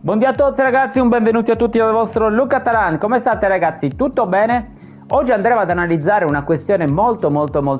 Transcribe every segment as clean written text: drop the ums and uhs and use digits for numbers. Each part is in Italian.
Buongiorno a tutti ragazzi, un benvenuti a tutti dal vostro Luca Taran. Come state ragazzi? Tutto bene? Oggi andremo ad analizzare una questione molto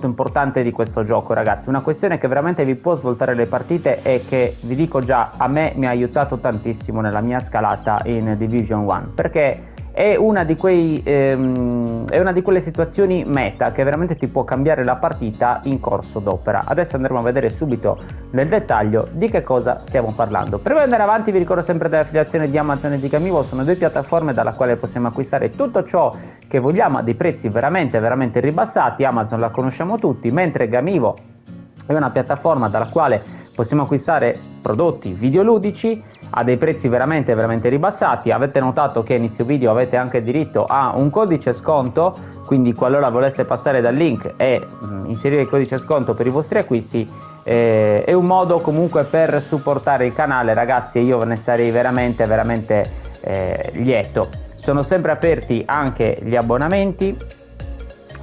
importante di questo gioco ragazzi, una questione che veramente vi può svoltare le partite e che vi dico già a me mi ha aiutato tantissimo nella mia scalata in Division 1, perché è una di quelle situazioni meta che veramente ti può cambiare la partita in corso d'opera. Adesso andremo a vedere subito nel dettaglio di che cosa stiamo parlando. Prima di andare avanti vi ricordo sempre dell'affiliazione di Amazon e di Gamivo, sono due piattaforme dalla quale possiamo acquistare tutto ciò che vogliamo a dei prezzi veramente ribassati. Amazon la conosciamo tutti, mentre Gamivo è una piattaforma dalla quale possiamo acquistare prodotti videoludici a dei prezzi veramente ribassati. Avete notato che a inizio video avete anche diritto a un codice sconto, quindi qualora voleste passare dal link e inserire il codice sconto per i vostri acquisti, è un modo comunque per supportare il canale ragazzi, e io ne sarei veramente lieto. Sono sempre aperti anche gli abbonamenti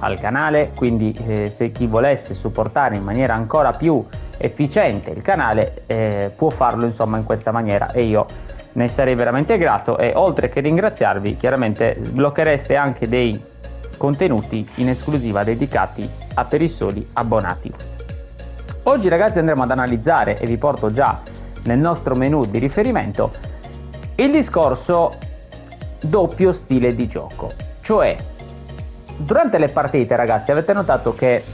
al canale, quindi se chi volesse supportare in maniera ancora più efficiente il canale può farlo insomma in questa maniera, e io ne sarei veramente grato. E oltre che ringraziarvi, chiaramente sblocchereste anche dei contenuti in esclusiva dedicati per i soli abbonati. Oggi ragazzi andremo ad analizzare, e vi porto già nel nostro menu di riferimento, il discorso doppio stile di gioco. Cioè, durante le partite ragazzi avete notato che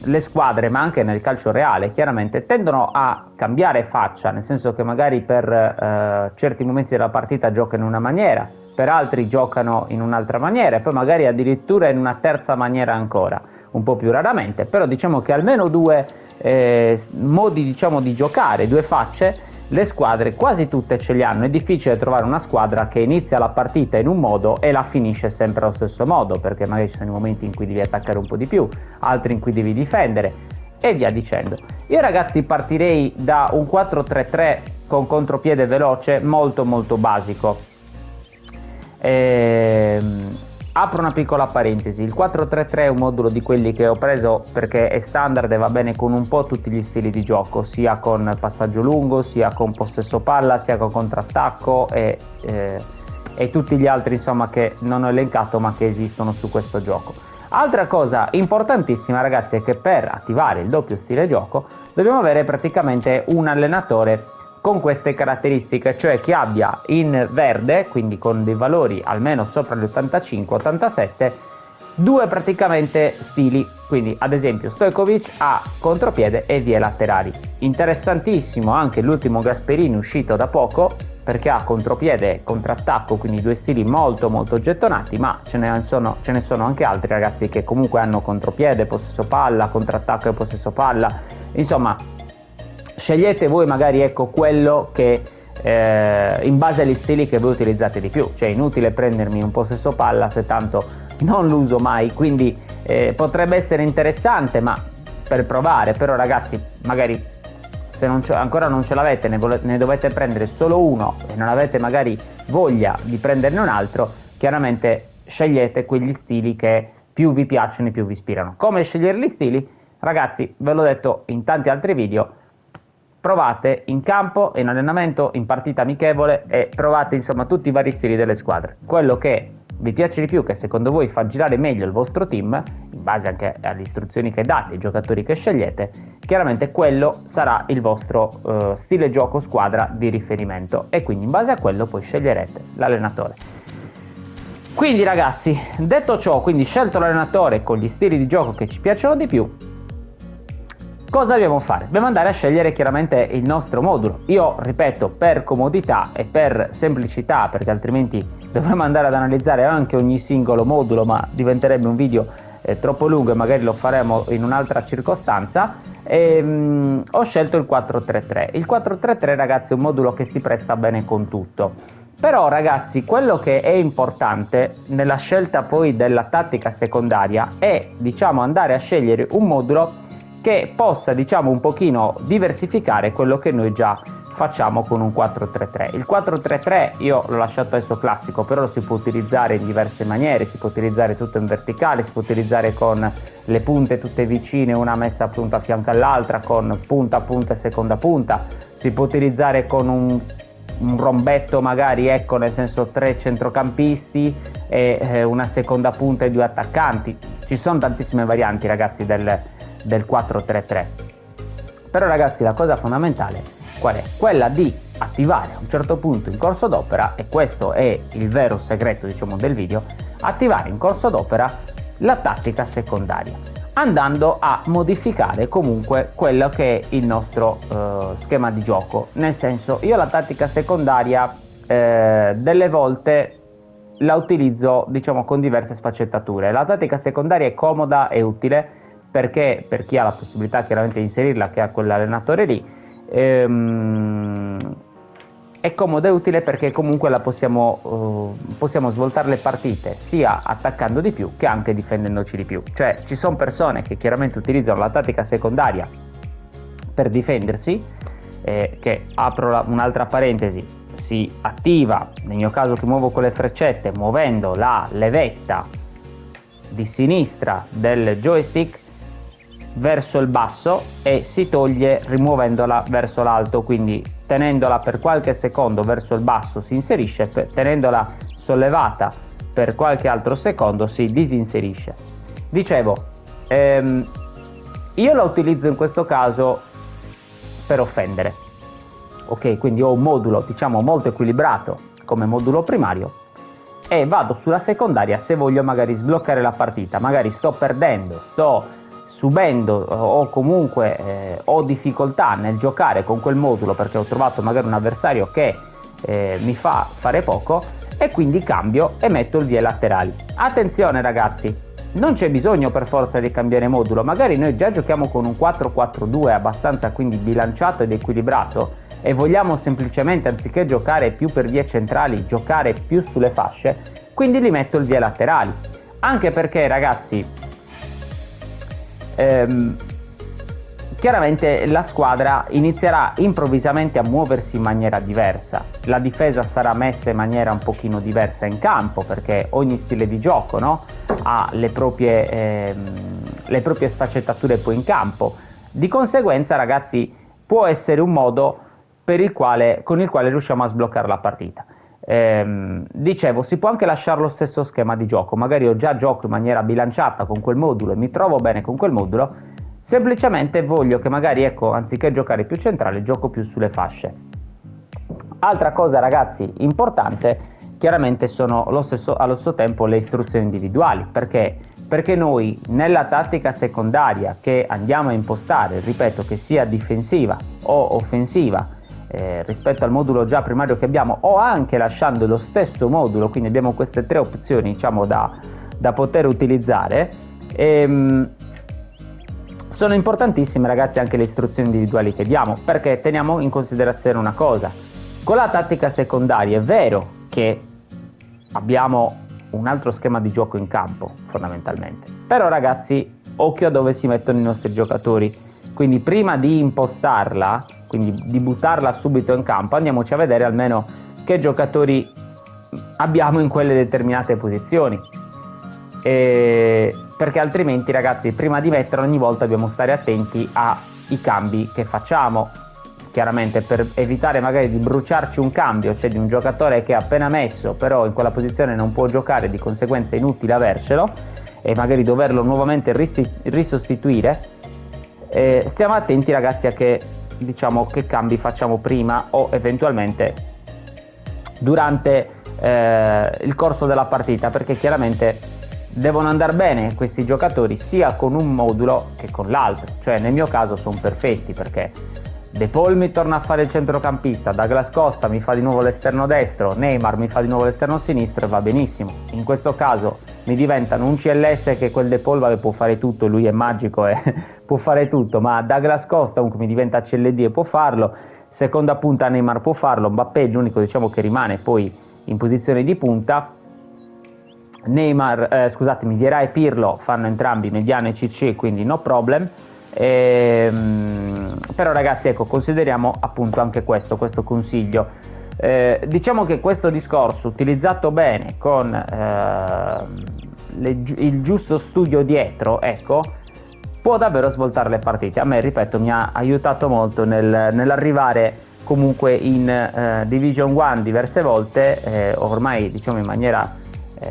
le squadre, ma anche nel calcio reale chiaramente, tendono a cambiare faccia, nel senso che magari per certi momenti della partita giocano in una maniera, per altri giocano in un'altra maniera e poi magari addirittura in una terza maniera ancora, un po' più raramente, però diciamo che almeno due modi diciamo di giocare, due facce, le squadre quasi tutte ce li hanno. È difficile trovare una squadra che inizia la partita in un modo e la finisce sempre allo stesso modo, perché magari ci sono i momenti in cui devi attaccare un po' di più, altri in cui devi difendere e via dicendo. Io ragazzi partirei da un 4-3-3 con contropiede veloce molto basico. Apro una piccola parentesi, il 4-3-3 è un modulo di quelli che ho preso perché è standard e va bene con un po' tutti gli stili di gioco, sia con passaggio lungo, sia con possesso palla, sia con contrattacco e tutti gli altri insomma che non ho elencato ma che esistono su questo gioco. Altra cosa importantissima ragazzi è che per attivare il doppio stile gioco dobbiamo avere praticamente un allenatore con queste caratteristiche, cioè che abbia in verde, quindi con dei valori almeno sopra gli 85-87, due praticamente stili, quindi ad esempio Stojkovic ha contropiede e vie laterali. Interessantissimo anche l'ultimo Gasperini uscito da poco, perché ha contropiede e contrattacco, quindi due stili molto gettonati, ma ce ne sono anche altri ragazzi che comunque hanno contropiede, possesso palla, contrattacco e possesso palla, insomma scegliete voi magari ecco quello che in base agli stili che voi utilizzate di più, cioè inutile prendermi un possesso palla se tanto non lo uso mai, quindi potrebbe essere interessante ma per provare, però ragazzi magari se ancora non ce l'avete, ne dovete prendere solo uno e non avete magari voglia di prenderne un altro, chiaramente scegliete quegli stili che più vi piacciono e più vi ispirano. Come scegliere gli stili? Ragazzi ve l'ho detto in tanti altri video, provate in campo, in allenamento, in partita amichevole e provate insomma tutti i vari stili delle squadre. Quello che vi piace di più, che secondo voi fa girare meglio il vostro team, in base anche alle istruzioni che date, ai giocatori che scegliete, chiaramente quello sarà il vostro stile gioco squadra di riferimento e quindi in base a quello poi sceglierete l'allenatore. Quindi ragazzi, detto ciò, quindi scelto l'allenatore con gli stili di gioco che ci piacciono di più, cosa dobbiamo fare? Dobbiamo andare a scegliere chiaramente il nostro modulo. Io ripeto, per comodità e per semplicità, perché altrimenti dovremmo andare ad analizzare anche ogni singolo modulo, ma diventerebbe un video troppo lungo e magari lo faremo in un'altra circostanza, ho scelto il 4-3-3. Il 4-3-3 ragazzi è un modulo che si presta bene con tutto. Però ragazzi, quello che è importante nella scelta poi della tattica secondaria è diciamo andare a scegliere un modulo che possa diciamo un pochino diversificare quello che noi già facciamo con un 4-3-3. Il 4-3-3 io l'ho lasciato adesso classico, però lo si può utilizzare in diverse maniere, si può utilizzare tutto in verticale, si può utilizzare con le punte tutte vicine, una messa appunto a fianco all'altra, con punta a punta e seconda punta, si può utilizzare con un un rombetto magari, ecco, nel senso 3 centrocampisti e una seconda punta e 2 attaccanti. Ci sono tantissime varianti, ragazzi, del 4-3-3. Però, ragazzi, la cosa fondamentale qual è? Quella di attivare a un certo punto in corso d'opera, e questo è il vero segreto, diciamo, del video, attivare in corso d'opera la tattica secondaria, andando a modificare comunque quello che è il nostro schema di gioco. Nel senso, io la tattica secondaria delle volte la utilizzo, diciamo, con diverse sfaccettature. La tattica secondaria è comoda e utile perché, per chi ha la possibilità chiaramente di inserirla, che ha quell'allenatore lì, è comoda e utile perché comunque la possiamo svoltare le partite sia attaccando di più che anche difendendoci di più. Cioè, ci sono persone che chiaramente utilizzano la tattica secondaria per difendersi, che apro un'altra parentesi, si attiva, nel mio caso che muovo con le freccette, muovendo la levetta di sinistra del joystick verso il basso e si toglie rimuovendola verso l'alto, quindi tenendola per qualche secondo verso il basso si inserisce, tenendola sollevata per qualche altro secondo si disinserisce. Dicevo, io la utilizzo in questo caso per offendere, ok? Quindi ho un modulo, diciamo, molto equilibrato come modulo primario e vado sulla secondaria se voglio magari sbloccare la partita, magari sto perdendo, sto subendo o comunque ho difficoltà nel giocare con quel modulo perché ho trovato magari un avversario che mi fa fare poco, e quindi cambio e metto il vie laterali. Attenzione, ragazzi, non c'è bisogno per forza di cambiare modulo, magari noi già giochiamo con un 4-4-2 abbastanza quindi bilanciato ed equilibrato e vogliamo semplicemente, anziché giocare più per vie centrali, giocare più sulle fasce, quindi li metto il vie laterali, anche perché, ragazzi, chiaramente la squadra inizierà improvvisamente a muoversi in maniera diversa, la difesa sarà messa in maniera un pochino diversa in campo perché ogni stile di gioco, no, ha le proprie sfaccettature poi in campo. Di conseguenza, ragazzi, può essere un modo con il quale riusciamo a sbloccare la partita. Dicevo, si può anche lasciare lo stesso schema di gioco, magari io già gioco in maniera bilanciata con quel modulo e mi trovo bene con quel modulo, semplicemente voglio che magari, ecco, anziché giocare più centrale gioco più sulle fasce. Altra cosa, ragazzi, importante, chiaramente sono allo stesso tempo le istruzioni individuali, perché noi nella tattica secondaria che andiamo a impostare, ripeto, che sia difensiva o offensiva, rispetto al modulo già primario che abbiamo, o anche lasciando lo stesso modulo, quindi abbiamo queste 3 opzioni, diciamo, da poter utilizzare. Sono importantissime, ragazzi, anche le istruzioni individuali che diamo, perché teniamo in considerazione una cosa: con la tattica secondaria è vero che abbiamo un altro schema di gioco in campo fondamentalmente, però, ragazzi, occhio a dove si mettono i nostri giocatori. Quindi prima di impostarla, quindi di buttarla subito in campo, andiamoci a vedere almeno che giocatori abbiamo in quelle determinate posizioni, perché altrimenti, ragazzi, prima di metterla ogni volta dobbiamo stare attenti ai cambi che facciamo, chiaramente per evitare magari di bruciarci un cambio, cioè di un giocatore che è appena messo però in quella posizione non può giocare, di conseguenza è inutile avercelo e magari doverlo nuovamente risostituire. Stiamo attenti, ragazzi, a che cambi facciamo prima o eventualmente durante il corso della partita, perché chiaramente devono andare bene questi giocatori sia con un modulo che con l'altro. Cioè, nel mio caso sono perfetti perché De Paul mi torna a fare il centrocampista, Douglas Costa mi fa di nuovo l'esterno destro, Neymar mi fa di nuovo l'esterno sinistro e va benissimo. In questo caso mi diventano un CLS che quel De Paul può fare tutto, lui è magico e può fare tutto, ma Douglas Costa comunque mi diventa CLD e può farlo, seconda punta Neymar può farlo, Mbappé è l'unico, diciamo, che rimane poi in posizione di punta. Vieira e Pirlo fanno entrambi mediano e CC, quindi no problem. Però, ragazzi, ecco, consideriamo appunto anche questo consiglio. Diciamo che questo discorso, utilizzato bene con il giusto studio dietro, ecco, può davvero svoltare le partite. A me, ripeto, mi ha aiutato molto nell'arrivare comunque in Division 1 diverse volte, ormai diciamo in maniera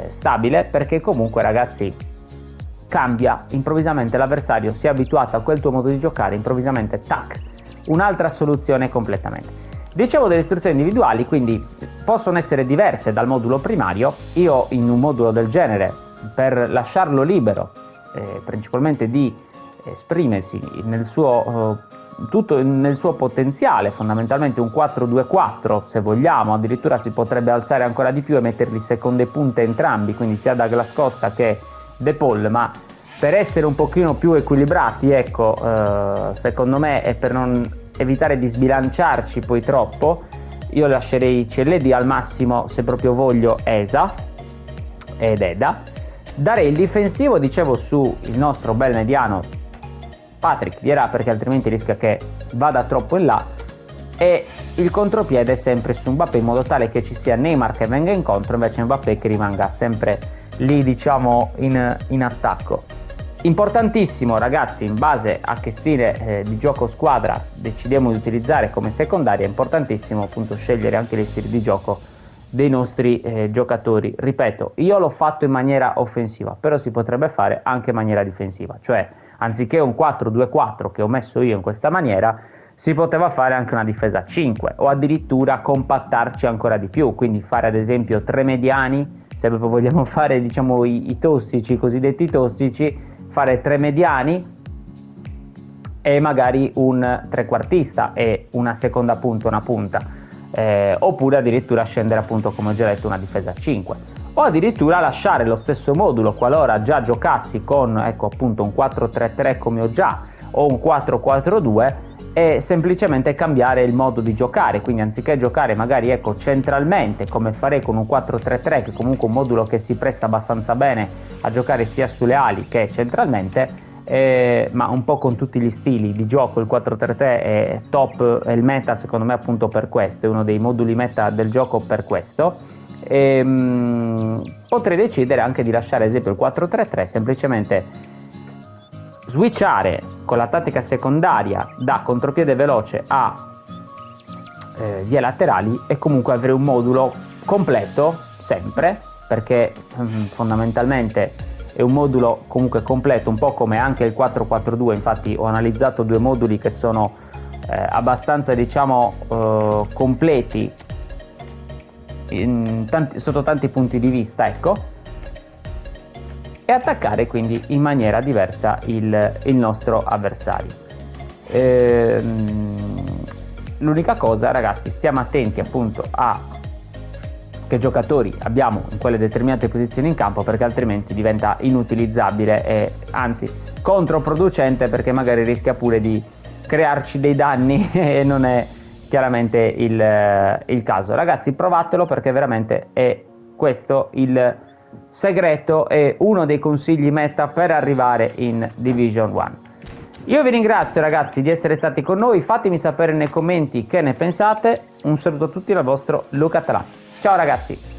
stabile, perché comunque ragazzi cambia improvvisamente, l'avversario si è abituato a quel tuo modo di giocare, improvvisamente tac, un'altra soluzione completamente. Dicevo delle istruzioni individuali, quindi possono essere diverse dal modulo primario. Io in un modulo del genere, per lasciarlo libero principalmente di esprimersi nel suo tutto nel suo potenziale, fondamentalmente un 4-2-4 se vogliamo, addirittura si potrebbe alzare ancora di più e metterli seconde punte entrambi, quindi sia Douglas Costa che De Paul, ma per essere un pochino più equilibrati, ecco, secondo me, e per non evitare di sbilanciarci poi troppo, io lascerei CLD al massimo, se proprio voglio Esa ed Eda. Darei il difensivo, dicevo, su il nostro bel mediano Patrick Vieira, perché altrimenti rischia che vada troppo in là, e il contropiede sempre su Mbappé, in modo tale che ci sia Neymar che venga incontro, invece Mbappé che rimanga sempre lì, diciamo, in attacco. Importantissimo ragazzi, in base a che stile di gioco squadra decidiamo di utilizzare come secondaria, è importantissimo appunto scegliere anche gli stili di gioco dei nostri giocatori. Ripeto, io l'ho fatto in maniera offensiva, però si potrebbe fare anche in maniera difensiva, cioè anziché un 4-2-4 che ho messo io in questa maniera, si poteva fare anche una difesa a 5 o addirittura compattarci ancora di più, quindi fare ad esempio 3 mediani, se proprio vogliamo fare diciamo i tossici, i cosiddetti tossici, fare 3 mediani e magari un trequartista e una seconda punta, una punta, oppure addirittura scendere appunto, come ho già detto, una difesa a 5, o addirittura lasciare lo stesso modulo qualora già giocassi con, ecco appunto, un 4-3-3 come ho già, o un 4-4-2, e semplicemente cambiare il modo di giocare, quindi anziché giocare magari, ecco, centralmente come farei con un 4-3-3, che è comunque un modulo che si presta abbastanza bene a giocare sia sulle ali che centralmente, ma un po' con tutti gli stili di gioco. Il 4-3-3 è top, è il meta secondo me appunto per questo, è uno dei moduli meta del gioco per questo. Potrei decidere anche di lasciare ad esempio il 4-3-3, semplicemente switchare con la tattica secondaria da contropiede veloce a vie laterali, e comunque avere un modulo completo sempre, perché fondamentalmente è un modulo comunque completo, un po' come anche il 4-4-2. Infatti ho analizzato due moduli che sono abbastanza, diciamo, completi sotto tanti punti di vista, ecco, e attaccare quindi in maniera diversa il nostro avversario. L'unica cosa, ragazzi, stiamo attenti appunto a che giocatori abbiamo in quelle determinate posizioni in campo, perché altrimenti diventa inutilizzabile e anzi controproducente, perché magari rischia pure di crearci dei danni e non è chiaramente il caso. Ragazzi, provatelo, perché veramente è questo il segreto e uno dei consigli meta per arrivare in Division 1. Io vi ringrazio ragazzi di essere stati con noi, fatemi sapere nei commenti che ne pensate. Un saluto a tutti dal vostro Luca Talà. Ciao ragazzi!